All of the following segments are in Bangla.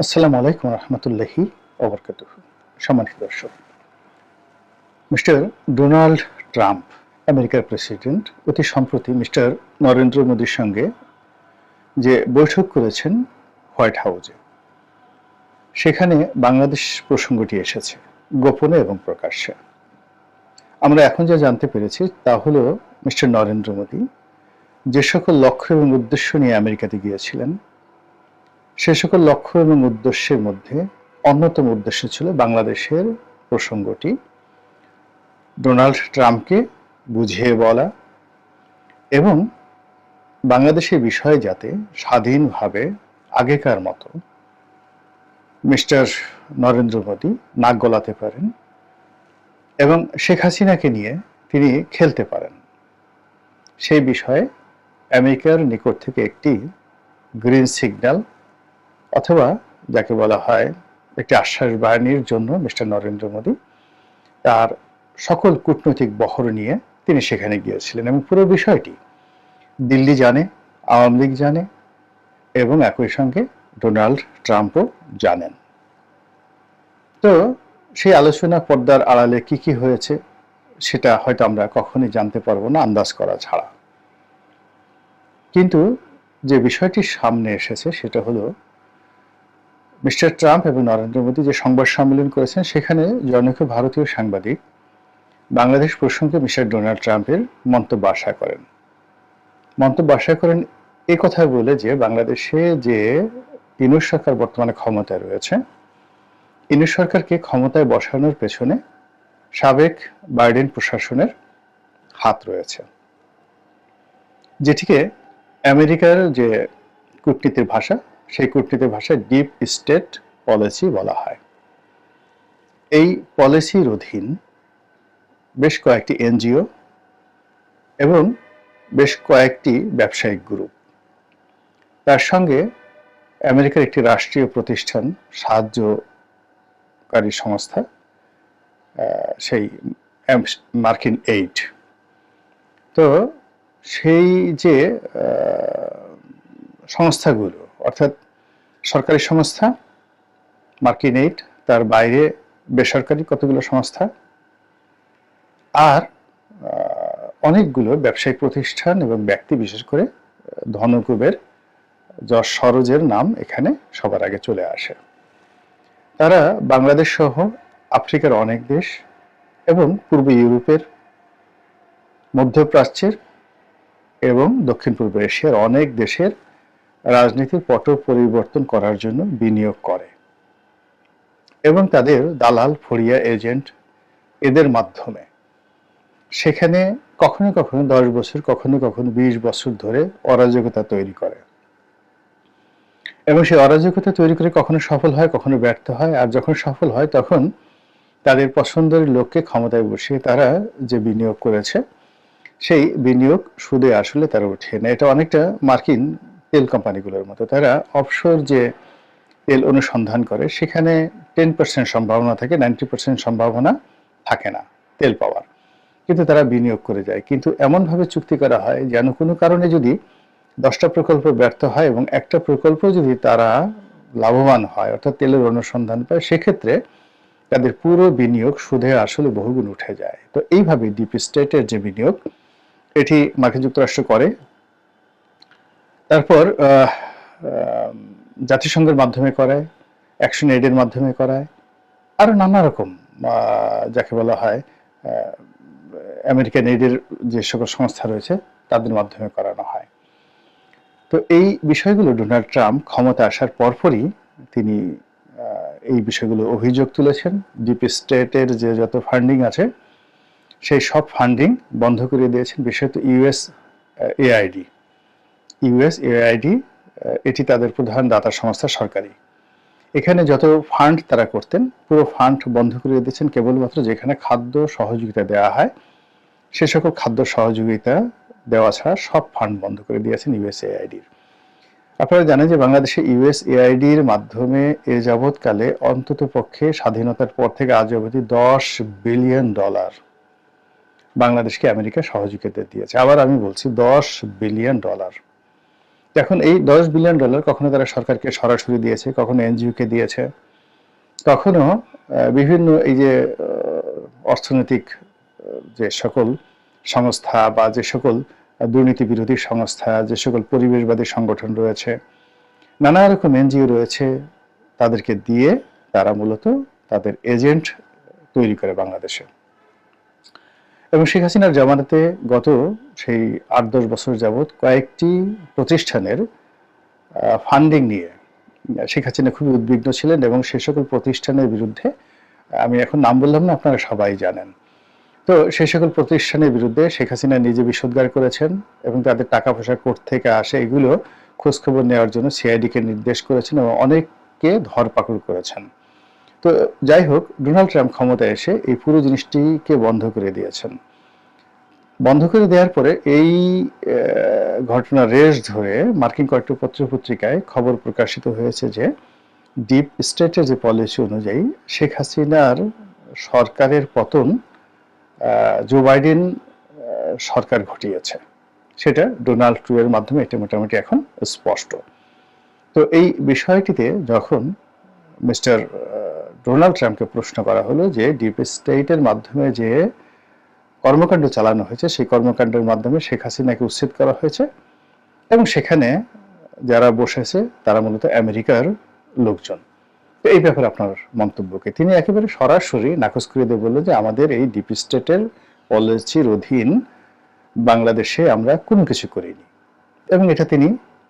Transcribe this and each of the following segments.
আসসালামু আলাইকুম রহমতুল্লাহি ওবরকাতুহু। সম্মানিত দর্শক, মিস্টার ডোনাল্ড ট্রাম্প, আমেরিকার প্রেসিডেন্ট, অতি সম্প্রতি মিস্টার নরেন্দ্র মোদীর সঙ্গে যে বৈঠক করেছেন হোয়াইট হাউসে, সেখানে বাংলাদেশ প্রসঙ্গটি এসেছে গোপনে এবং প্রকাশ্যে। আমরা এখন যা জানতে পেরেছি তা হলো মিস্টার নরেন্দ্র মোদী যে সকল লক্ষ্য এবং উদ্দেশ্য নিয়ে আমেরিকাতে গিয়েছিলেন, সে সকল লক্ষ্য এবং উদ্দেশ্যের মধ্যে অন্যতম উদ্দেশ্য ছিল বাংলাদেশের প্রসঙ্গটি ডোনাল্ড ট্রাম্পকে বুঝিয়ে বলা এবং বাংলাদেশের বিষয়ে যাতে স্বাধীনভাবে আগেকার মতো মিস্টার নরেন্দ্র মোদী নাক গলাতে পারেন এবং শেখ হাসিনাকে নিয়ে তিনি খেলতে পারেন, সেই বিষয়ে আমেরিকার নিকট থেকে একটি গ্রিন সিগন্যাল অথবা যাকে বলা হয় একটি আশ্বাস বাহিনীর জন্য মিস্টার নরেন্দ্র মোদী তার সকল কূটনৈতিক বহর নিয়ে তিনি সেখানে গিয়েছিলেন এবং পুরো বিষয়টি দিল্লি জানে, আওয়ামী লীগ জানে এবং একই সঙ্গে ডোনাল্ড ট্রাম্পও জানেন। তো সেই আলোচনা পর্দার আড়ালে কি কি হয়েছে সেটা হয়তো আমরা কখনোই জানতে পারবো না আন্দাজ করা ছাড়া। কিন্তু যে বিষয়টি সামনে এসেছে সেটা হলো মিস্টার ট্রাম্প এবং নরেন্দ্র মোদী যে সংবাদ সম্মেলন করেছেন, সেখানে জনৈক ভারতীয় সাংবাদিক বাংলাদেশ প্রসঙ্গে মিস্টার ডোনাল্ড ট্রাম্পের মন্তব্য আশা করেন এই কথা বলে যে বাংলাদেশে যে ইউনূস সরকার বর্তমানে ক্ষমতায় রয়েছে, ইউনূস সরকারকে ক্ষমতায় বসানোর পেছনে সাবেক বাইডেন প্রশাসনের হাত রয়েছে, যেটিকে আমেরিকার যে কূটনীতির ভাষা, সেই কূটনীতির ভাষায় ডিপ স্টেট পলিসি বলা হয়। এই পলিসির অধীন বেশ কয়েকটি এনজিও এবং বেশ কয়েকটি ব্যবসায়িক গ্রুপ, তার সঙ্গে আমেরিকার একটি রাষ্ট্রীয় প্রতিষ্ঠান, সাহায্যকারী সংস্থা, সেই মার্কিন এইড। তো সেই যে সংস্থাগুলো, অর্থাৎ সরকারি সংস্থা, মার্কিন এইড, তার বাইরে বেসরকারি কতগুলো সংস্থা আর অনেকগুলো ব্যবসায়িক প্রতিষ্ঠান এবং ব্যক্তি, বিশেষ করে ধনকুবের যশ সরোজের নাম এখানে সবার আগে চলে আসে। তারা বাংলাদেশ সহ আফ্রিকার অনেক দেশ এবং পূর্ব ইউরোপের, মধ্যপ্রাচ্যের এবং দক্ষিণ পূর্ব এশিয়ার অনেক দেশের রাজনীতির পট পরিবর্তন করার জন্য বিনিয়োগ করে এবং তাদের দালাল, ফড়িয়া, এজেন্ট এদের মাধ্যমে সেখানে কখনো কখনো 10 বছর, কখনো কখনো 20 বছর ধরে অরাজকতা তৈরি করে এবং সেই অরাজকতা তৈরি করে কখনো সফল হয়, কখনো ব্যর্থ হয়। আর যখন সফল হয় তখন তাদের পছন্দের লোককে ক্ষমতায় বসিয়ে তারা যে বিনিয়োগ করেছে সেই বিনিয়োগ সুদে আসলে তারা উঠিয়ে নেয়। এটা অনেকটা মার্কিন তেল কোম্পানিগুলোর মতো। তারা অফশোর যে তেল অনুসন্ধান করে সেখানে 10% সম্ভাবনা থাকে, 90% সম্ভাবনা থাকে না তেল পাওয়ার, কিন্তু তারা বিনিয়োগ করে যায়। কিন্তু এমনভাবে চুক্তি করা হয় যেন কোনো কারণে যদি 10টা প্রকল্প ব্যর্থ হয় এবং একটা প্রকল্প যদি তারা লাভবান হয়, অর্থাৎ তেলের অনুসন্ধান পায়, সেক্ষেত্রে তাদের পুরো বিনিয়োগ সুদে আসলে বহুগুণ উঠে যায়। তো এইভাবে ডিপ স্টেটের যে বিনিয়োগ, এটি মার্কিন যুক্তরাষ্ট্র করে। তারপর জাতিসংঘের মাধ্যমে করায়, অ্যাকশন এইডের মাধ্যমে করায়, আরো নানা রকম যাকে বলা হয় আমেরিকান এইডের যে সকল সংস্থা রয়েছে তাদের মাধ্যমে করানো হয়। তো এই বিষয়গুলো ডোনাল্ড ট্রাম্প ক্ষমতা আসার পরপরই তিনি এই বিষয়গুলো অভিযোগ তুলেছেন। ডিপ স্টেটের যে যত ফান্ডিং আছে সেই সব ফান্ডিং বন্ধ করে দিয়েছেন, বিশেষত ইউএসএআইডি, এটি তাদের প্রধান দাতা সংস্থা, সরকারি। এখানে যত ফান্ড তারা করতেন পুরো ফান্ড বন্ধ করে দিয়েছেন, কেবলমাত্র যেখানে খাদ্য সহযোগিতা দেওয়া হয় সে সকল খাদ্য সহযোগিতা দেওয়া ছাড়া সব ফান্ড বন্ধ করে দিয়েছেন ইউএসএআইডির। আপনারা জানেন যে বাংলাদেশে ইউএসএআইডির মাধ্যমে এ যাবৎকালে অন্তত পক্ষে স্বাধীনতার পর থেকে আজ অবধি $10 বিলিয়ন বাংলাদেশকে আমেরিকা সহযোগিতা দিয়েছে। আবার আমি বলছি $10 বিলিয়ন। এখন এই $10 বিলিয়ন কখনো তারা সরকারকে সরাসরি দিয়েছে, কখনো এনজিওকে দিয়েছে, কখনো বিভিন্ন এই যে অর্থনৈতিক যে সকল সংস্থা বা যে সকল দুর্নীতি বিরোধী সংস্থা, যে সকল পরিবেশবাদী সংগঠন রয়েছে, নানা রকম এনজিও রয়েছে, তাদেরকে দিয়ে তারা মূলত তাদের এজেন্ট তৈরি করে বাংলাদেশে। এবং শেখ হাসিনার জামানাতে গত সেই 8-10 বছর যাবৎ কয়েকটি প্রতিষ্ঠানের ফান্ডিং নিয়ে শেখ হাসিনা খুবই উদ্বিগ্ন ছিলেন, এবং সে সকল প্রতিষ্ঠানের বিরুদ্ধে, আমি এখন নাম বললাম না, আপনারা সবাই জানেন, তো সেই সকল প্রতিষ্ঠানের বিরুদ্ধে শেখ হাসিনা নিজে বিষোদ্গার করেছেন এবং তাদের টাকা পয়সা কোথা থেকে আসে এগুলো খোঁজখবর নেওয়ার জন্য সিআইডিকে নির্দেশ করেছেন এবং অনেককে ধরপাকড় করেছেন। তো যাই হোক, ডোনাল্ড ট্রাম্প ক্ষমতায় এসে এই পুরো জিনিসটিকে বন্ধ করে দিয়েছেন। বন্ধ করে দেওয়ার পরে এই ঘটনা রেশ ধরে মার্কিন কয়েকটি পত্রপত্রিকায় খবর প্রকাশিত হয়েছে যে ডিপ স্টেটের যে পলিসি অনুযায়ী শেখ হাসিনার সরকারের পতন জো বাইডেন সরকার ঘটিয়েছে, সেটা ডোনাল্ড ট্রাম্পের মাধ্যমে এটা মোটামুটি এখন স্পষ্ট। তো এই বিষয়টিতে যখন মিস্টার ডোনাল্ড ট্রাম্পকে প্রশ্ন করা হলো যে ডিপ স্টেটের মাধ্যমে যে কর্মকাণ্ড চালানো হয়েছে, সেই কর্মকাণ্ডের মাধ্যমে শেখ হাসিনাকে উচ্ছেদ করা হয়েছে এবং সেখানে যারা বসেছে তারা মূলত আমেরিকার লোকজন, তো এই ব্যাপারে আপনার মন্তব্যকে তিনি একেবারে সরাসরি নাকচ করে দিয়ে বললেন যে আমাদের এই ডিপ স্টেটের পলিসির অধীন বাংলাদেশে আমরা কোনো কিছু করিনি, এবং এটা তিনি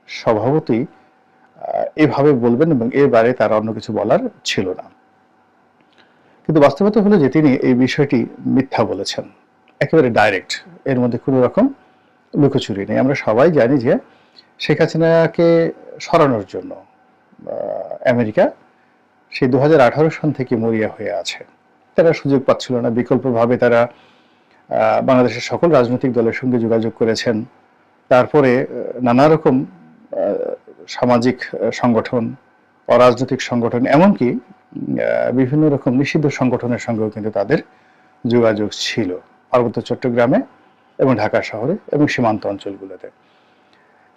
স্বভাবতই এভাবে বলবেন এবং এর বাইরে তার অন্য কিছু বলার ছিল না। কিন্তু বাস্তবতা হলো যে তিনি এই বিষয়টি মিথ্যা বলেছেন, একেবারে ডাইরেক্ট, এর মধ্যে কোনো রকম লুকোচুরি নেই। আমরা সবাই জানি যে শেখ হাসিনাকে সরানোর জন্য আমেরিকা সেই 2018 সন থেকে মরিয়া হয়ে আছে। তারা সুযোগ পাচ্ছিল না, বিকল্পভাবে তারা বাংলাদেশের সকল রাজনৈতিক দলের সঙ্গে যোগাযোগ করেছেন, তারপরে নানা রকম সামাজিক সংগঠন, অরাজনৈতিক সংগঠন, এমনকি বিভিন্ন রকম নিষিদ্ধ সংগঠনের সঙ্গেও কিন্তু তাদের যোগাযোগ ছিল পার্বত্য চট্টগ্রামে এবং ঢাকা শহরে এবং সীমান্ত অঞ্চলগুলোতে।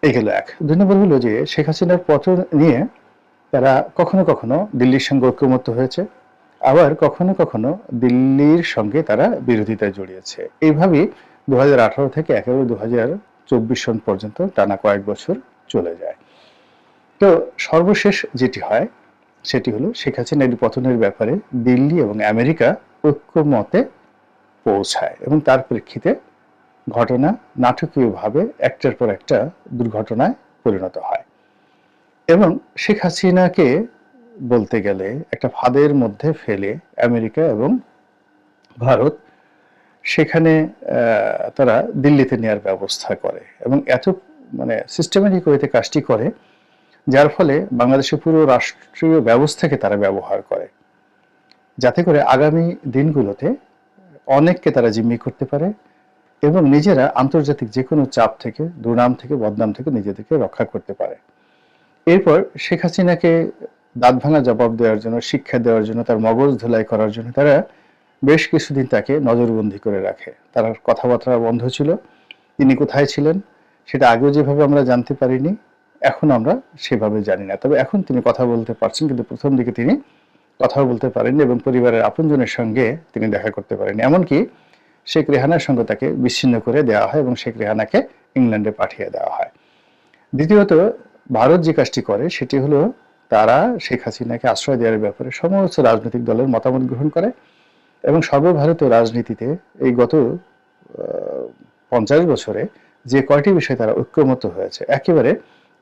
এই গেল এক। 2 নম্বর হলো যে শেখ হাসিনার পতন নিয়ে তারা কখনো কখনো দিল্লির সঙ্গে ঐক্যমত্য হয়েছে, আবার কখনো কখনো দিল্লির সঙ্গে তারা বিরোধিতায় জড়িয়েছে। এইভাবেই 2018 থেকে একেবারে 2024 সন পর্যন্ত টানা কয়েক বছর চলে যায়। তো সর্বশেষ যেটি হয় সেটি হলো শেখ হাসিনার পতনের ব্যাপারে দিল্লি এবং আমেরিকা ঐক্যমতে পৌঁছায় এবং তার প্রেক্ষিতে ঘটনা নাটকীয়ভাবে একটার পর একটা দুর্ঘটনায় পরিণত হয় এবং শেখ হাসিনাকে বলতে গেলে একটা ফাঁদের মধ্যে ফেলে আমেরিকা এবং ভারত সেখানে তারা দিল্লিতে নেওয়ার ব্যবস্থা করে এবং এত সিস্টেমেটিক ওয়েতে কাজটি করে, যার ফলে বাংলাদেশের পুরো রাষ্ট্রীয় ব্যবস্থাকে তারা ব্যবহার করে যাতে করে আগামী দিনগুলোতে অনেককে তারা জিম্মি করতে পারে এবং নিজেরা আন্তর্জাতিক যে কোনো চাপ থেকে, দুর্নাম থেকে, বদনাম থেকে নিজেদেরকে রক্ষা করতে পারে। এরপর শেখ হাসিনাকে দাঁত ভাঙা জবাব দেওয়ার জন্য, শিক্ষা দেওয়ার জন্য, তার মগজ ধুলাই করার জন্য তারা বেশ কিছুদিন তাকে নজরবন্দি করে রাখে। তার কথাবার্তা বন্ধ ছিল, তিনি কোথায় ছিলেন সেটা আগেও যেভাবে আমরা জানতে পারিনি, এখন আমরা সেভাবে জানি না। তবে এখন তিনি কথা বলতে পারছেন, কিন্তু প্রথম দিকে তিনি কথাও বলতে পারেননি এবং পরিবারের আপনজনের সঙ্গে তিনি দেখা করতে পারেননি। এমনকি শেখ রেহানার সঙ্গে তাকে বিচ্ছিন্ন করে দেওয়া হয় এবং শেখ রেহানাকে ইংল্যান্ডে পাঠিয়ে দেওয়া হয়। দ্বিতীয়ত, ভারত যে কাজটি করে সেটি হলো তারা শেখ হাসিনাকে আশ্রয় দেওয়ার ব্যাপারে সমস্ত রাজনৈতিক দলের মতামত গ্রহণ করে এবং সর্বভারতীয় রাজনীতিতে এই গত 50 বছরে যে কয়টি বিষয়ে তারা ঐক্যমত হয়েছে একেবারে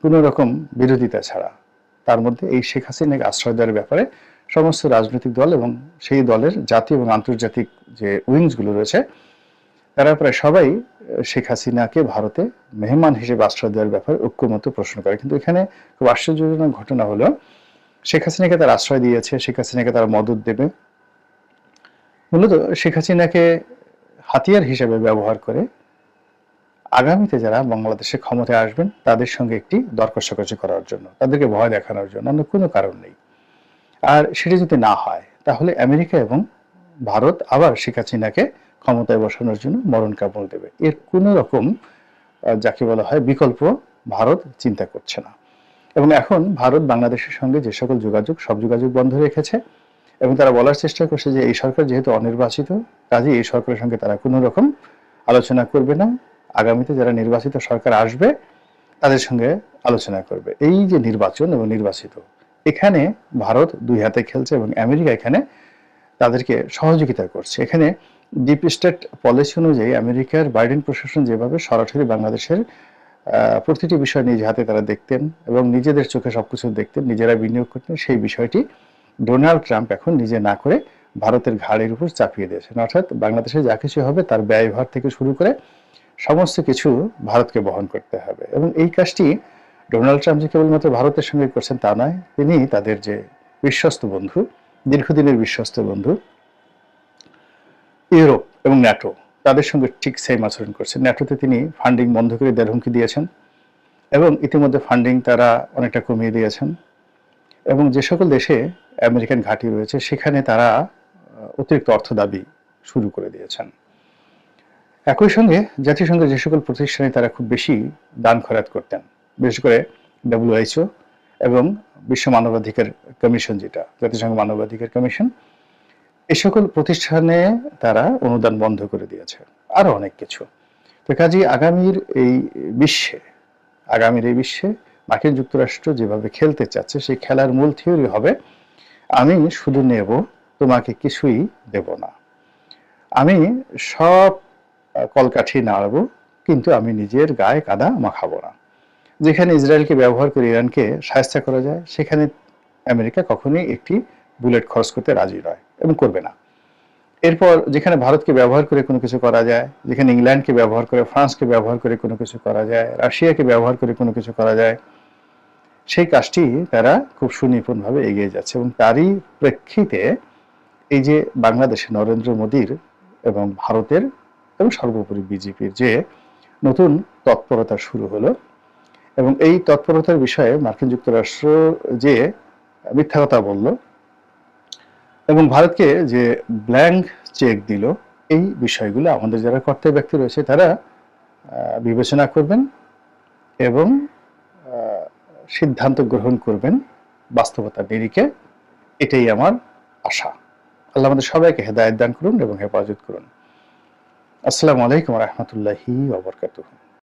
কোনো রকম বিরোধিতা ছাড়া, তার মধ্যে এই শেখ হাসিনাকে আশ্রয় দেওয়ার ব্যাপারে সমস্ত রাজনৈতিক দল এবং সেই দলের জাতীয় এবং আন্তর্জাতিক যে উইংসগুলো রয়েছে তারা প্রায় সবাই শেখ হাসিনাকে ভারতে মেহমান হিসেবে আশ্রয় দেওয়ার ব্যাপারে ঐক্যমত প্রশ্ন করে। কিন্তু এখানে খুব আশ্চর্যজনক ঘটনা হলো শেখ হাসিনাকে তারা আশ্রয় দিয়েছে, শেখ হাসিনাকে তারা মদত দেবে, মূলত শেখ হাসিনাকে হাতিয়ার হিসেবে ব্যবহার করে আগামীতে যারা বাংলাদেশে ক্ষমতায় আসবেন তাদের সঙ্গে একটি দর কষাকষি করার জন্য, তাদেরকে ভয় দেখানোর জন্য, অন্য কোনো কারণ নেই। আর সেটি যদি না হয় তাহলে আমেরিকা এবং ভারত আবার শেখ হাসিনাকে ক্ষমতায় বসানোর জন্য মরণ কামড় দেবে। এর কোনো রকম যাকে বলা হয় বিকল্প ভারত চিন্তা করছে না। এবং এখন ভারত বাংলাদেশের সঙ্গে যে সকল যোগাযোগ, সব যোগাযোগ বন্ধ রেখেছে এবং তারা বলার চেষ্টা করছে যে এই সরকার যেহেতু অনির্বাচিত, কাজেই এই সরকারের সঙ্গে তারা কোনো রকম আলোচনা করবে না। আগামীতে যারা নির্বাচিত সরকার আসবে তাদের সঙ্গে আলোচনা করবে। এই যে নির্বাচন এবং নির্বাচিত, এখানে ভারত দুই হাতে খেলছে এবং আমেরিকা এখানে তাদেরকে সহযোগিতা করছে। এখানে ডিপ স্টেট পলিসি অনুযায়ী আমেরিকার বাইডেন প্রশাসন যেভাবে সরাসরি বাংলাদেশের প্রতিটি বিষয় নিজ হাতে তারা দেখতেন এবং নিজেদের চোখে সবকিছু দেখতেন, নিজেরা বিনিয়োগ করতেন, সেই বিষয়টি ডোনাল্ড ট্রাম্প এখন নিজে না করে ভারতের ঘাড়ের উপর চাপিয়ে দিয়েছেন। অর্থাৎ বাংলাদেশে যা কিছু হবে তার ব্যয়ভার থেকে শুরু করে সমস্ত কিছু ভারতকে বহন করতে হবে। এবং এই কাজটি ডোনাল্ড ট্রাম্প যে কেবলমাত্র ভারতের সঙ্গে করছেন তা নয়, তিনি তাদের যে বিশ্বস্ত বন্ধু, দীর্ঘদিনের বিশ্বস্ত বন্ধু ইউরোপ এবং ন্যাটো, তাদের সঙ্গে ঠিক সেম আচরণ করছেন। ন্যাটোতে তিনি ফান্ডিং বন্ধ করে দেওয়ার হুমকি দিয়েছেন এবং ইতিমধ্যে ফান্ডিং তারা অনেকটা কমিয়ে দিয়েছেন। এবং যে সকল দেশে আমেরিকান ঘাঁটি রয়েছে সেখানে তারা অতিরিক্ত অর্থ দাবি শুরু করে দিয়েছেন। একই সঙ্গে জাতিসংঘের যে সকল প্রতিষ্ঠানে তারা খুব বেশি দান খয়রাত করতেন, বিশেষ করে WHO এবং বিশ্ব মানবাধিকার কমিশন, যেটা জাতিসংঘ মানবাধিকার কমিশন, এই সকল প্রতিষ্ঠানে তারা অনুদান বন্ধ করে দিয়েছে, আরো অনেক কিছু। তো কাজেই আগামীর এই বিশ্বে মার্কিন যুক্তরাষ্ট্র যেভাবে খেলতে চাচ্ছে, সেই খেলার মূল থিওরি হবে আমি শুধু নেব, তোমাকে কিছুই দেব না। আমি সব কলকাঠি নাড়ব, কিন্তু আমি নিজের গায়ে কাদা মাখাবো না। যেখানে ইসরায়েলকে ব্যবহার করে ইরানকে শায়েস্তা করা যায়, সেখানে আমেরিকা কখনোই একটি বুলেট খরচ করতে রাজি নয় এবং করবে না। এরপর যেখানে ভারতকে ব্যবহার করে কোনো কিছু করা যায়, যেখানে ইংল্যান্ডকে ব্যবহার করে, ফ্রান্সকে ব্যবহার করে কোনো কিছু করা যায়, রাশিয়াকে ব্যবহার করে কোনো কিছু করা যায়, সেই কাজটি তারা খুব সুনিপুণভাবে এগিয়ে যাচ্ছে। এবং তারই প্রেক্ষিতে এই যে বাংলাদেশে নরেন্দ্র মোদীর এবং ভারতের এবং সর্বোপরি বিজেপির যে নতুন তৎপরতা শুরু হলো, এবং এই তৎপরতার বিষয়ে মার্কিন যুক্তরাষ্ট্র যে মিথ্যা কথা বলল এবং ভারতকে যে ব্ল্যাঙ্ক চেক দিল, এই বিষয়গুলো আমাদের যারা কর্তাব্য ব্যক্তি রয়েছে তারা বিবেচনা করবেন এবং সিদ্ধান্ত গ্রহণ করবেন বাস্তবতার নিরিখে। এটাই আমার আশা। আল্লাহ আমাদের সবাইকে হেদায়েত দান করুন এবং হেফাজত করুন। আসসালামু আলাইকুম ওয়া রাহমাতুল্লাহি ওয়া বারাকাতুহু।